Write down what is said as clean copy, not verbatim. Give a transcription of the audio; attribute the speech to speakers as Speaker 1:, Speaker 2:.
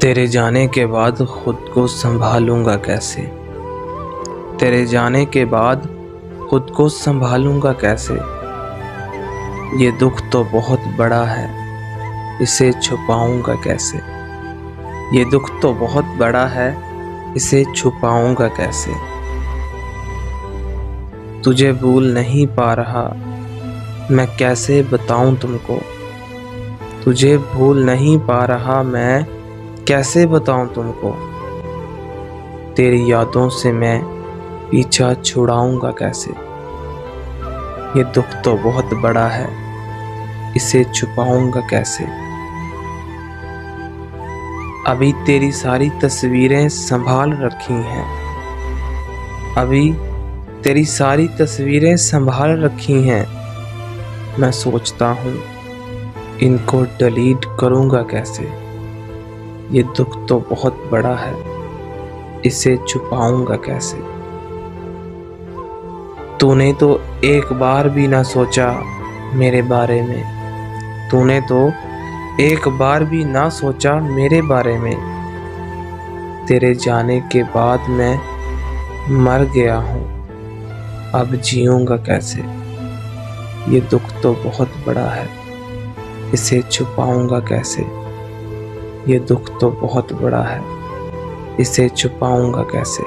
Speaker 1: तेरे जाने के बाद खुद को संभालूंगा कैसे। तेरे जाने के बाद खुद को संभालूंगा कैसे। ये दुख तो बहुत बड़ा है, इसे छुपाऊंगा कैसे। ये दुख तो बहुत बड़ा है, इसे छुपाऊंगा कैसे। तुझे भूल नहीं पा रहा, मैं कैसे बताऊं तुमको। तुझे भूल नहीं पा रहा, मैं कैसे बताऊं तुमको। तेरी यादों से मैं पीछा छुड़ाऊंगा कैसे। ये दुख तो बहुत बड़ा है, इसे छुपाऊंगा कैसे। अभी तेरी सारी तस्वीरें संभाल रखी हैं। अभी तेरी सारी तस्वीरें संभाल रखी हैं। मैं सोचता हूँ इनको डिलीट करूँगा कैसे। ये दुख तो बहुत बड़ा है, इसे छुपाऊंगा कैसे। तूने तो एक बार भी ना सोचा मेरे बारे में। तूने तो एक बार भी ना सोचा मेरे बारे में। तेरे जाने के बाद मैं मर गया हूँ, अब जीऊंगा कैसे। ये दुख तो बहुत बड़ा है, इसे छुपाऊंगा कैसे। ये दुख तो बहुत बड़ा है, इसे छुपाऊंगा कैसे।